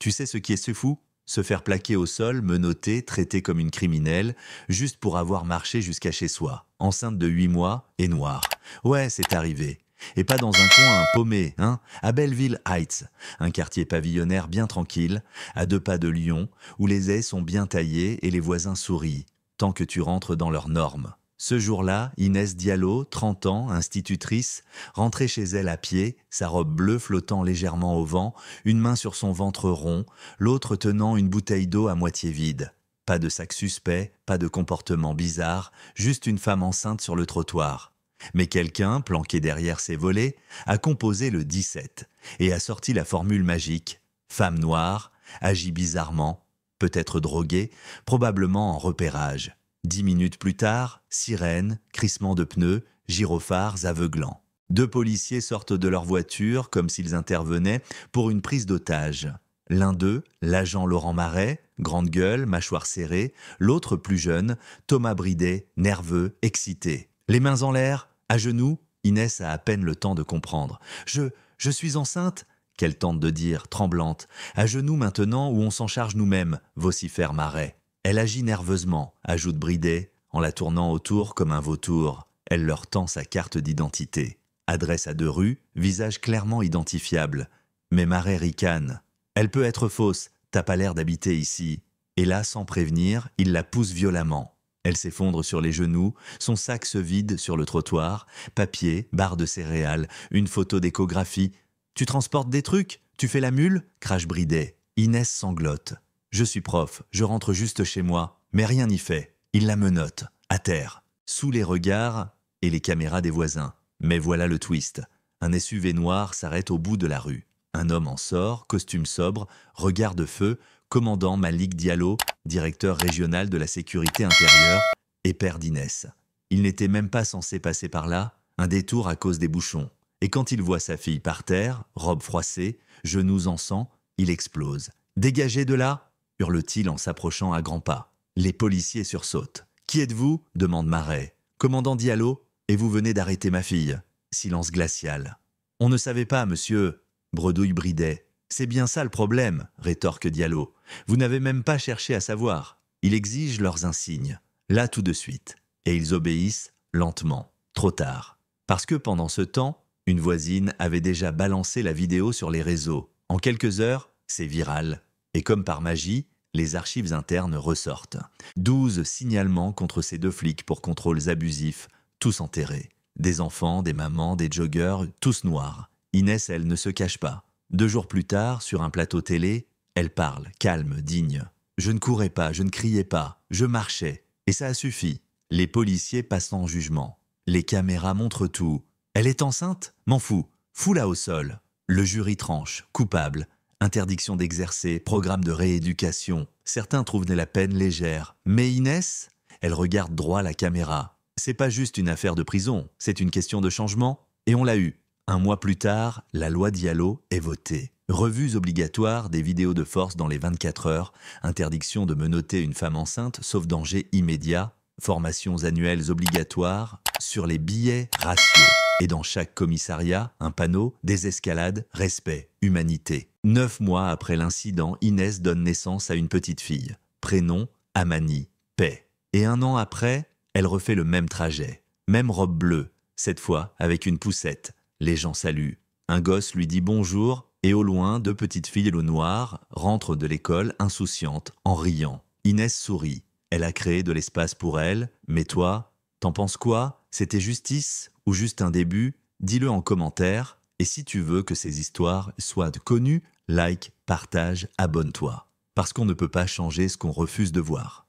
Tu sais ce qui est ce fou? Se faire plaquer au sol, menotter, traiter comme une criminelle, juste pour avoir marché jusqu'à chez soi, enceinte de 8 mois et noire. Ouais, c'est arrivé. Et pas dans un coin paumé, hein, à Belleville Heights, un quartier pavillonnaire bien tranquille, à 2 pas de Lyon, où les haies sont bien taillées et les voisins sourient, tant que tu rentres dans leurs normes. Ce jour-là, Inès Diallo, 30 ans, institutrice, rentrait chez elle à pied, sa robe bleue flottant légèrement au vent, une main sur son ventre rond, l'autre tenant une bouteille d'eau à moitié vide. Pas de sac suspect, pas de comportement bizarre, juste une femme enceinte sur le trottoir. Mais quelqu'un, planqué derrière ses volets, a composé le 17 et a sorti la formule magique. Femme noire, agit bizarrement, peut-être droguée, probablement en repérage. 10 minutes plus tard, sirène, crissement de pneus, gyrophares aveuglants. 2 policiers sortent de leur voiture comme s'ils intervenaient pour une prise d'otage. L'un d'eux, l'agent Laurent Marais, grande gueule, mâchoire serrée, l'autre plus jeune, Thomas Bridet, nerveux, excité. Les mains en l'air, à genoux, Inès a à peine le temps de comprendre. Je suis enceinte ?» qu'elle tente de dire, tremblante. « À genoux maintenant ou on s'en charge nous-mêmes » vocifère Marais. Elle agit nerveusement, ajoute Bridet, en la tournant autour comme un vautour. Elle leur tend sa carte d'identité. Adresse à 2 rues, visage clairement identifiable. Mais Marais ricane. Elle peut être fausse, t'as pas l'air d'habiter ici. Et là, sans prévenir, il la pousse violemment. Elle s'effondre sur les genoux, son sac se vide sur le trottoir, papier, barre de céréales, une photo d'échographie. « Tu transportes des trucs? Tu fais la mule ?» crache Bridet. Inès sanglote. « Je suis prof, je rentre juste chez moi. » Mais rien n'y fait. Il la menotte, à terre, sous les regards et les caméras des voisins. Mais voilà le twist. Un SUV noir s'arrête au bout de la rue. Un homme en sort, costume sobre, regard de feu, commandant Malik Diallo, directeur régional de la sécurité intérieure et père d'Inès. Il n'était même pas censé passer par là, un détour à cause des bouchons. Et quand il voit sa fille par terre, robe froissée, genoux en sang, il explose. « Dégagez de là !» hurle-t-il en s'approchant à grands pas. Les policiers sursautent. « Qui êtes-vous » demande Marais. « Commandant Diallo, et vous venez d'arrêter ma fille. » Silence glacial. « On ne savait pas, monsieur » bredouille Bridet. « C'est bien ça le problème » rétorque Diallo. « Vous n'avez même pas cherché à savoir. Il exige leurs insignes. Là tout de suite. » Et ils obéissent, lentement. Trop tard. Parce que pendant ce temps, une voisine avait déjà balancé la vidéo sur les réseaux. En quelques heures, c'est viral. Et comme par magie, les archives internes ressortent. 12 signalements contre ces 2 flics pour contrôles abusifs, tous enterrés. Des enfants, des mamans, des joggeurs, tous noirs. Inès, elle, ne se cache pas. 2 jours plus tard, sur un plateau télé, elle parle, calme, digne. « Je ne courais pas, je ne criais pas, je marchais. Et ça a suffi. » Les policiers passent en jugement. Les caméras montrent tout. Elle est enceinte? M'en fous. Fous-la au sol. Le jury tranche. Coupable. Interdiction d'exercer, programme de rééducation. Certains trouvent la peine légère. Mais Inès, elle regarde droit la caméra. C'est pas juste une affaire de prison, c'est une question de changement. Et on l'a eu. 1 mois plus tard, la loi Diallo est votée. Revues obligatoires des vidéos de force dans les 24 heures, interdiction de menotter une femme enceinte sauf danger immédiat, formations annuelles obligatoires sur les billets ratio. Et dans chaque commissariat, un panneau, désescalade, respect, humanité. 9 mois après l'incident, Inès donne naissance à une petite fille. Prénom, Amani, paix. Et 1 an après, elle refait le même trajet. Même robe bleue, cette fois avec une poussette. Les gens saluent. Un gosse lui dit bonjour et au loin, 2 petites filles au noir rentrent de l'école insouciantes, en riant. Inès sourit. Elle a créé de l'espace pour elle, mais toi, t'en penses quoi? C'était justice ou juste un début? Dis-le en commentaire. Et si tu veux que ces histoires soient connues, like, partage, abonne-toi. Parce qu'on ne peut pas changer ce qu'on refuse de voir.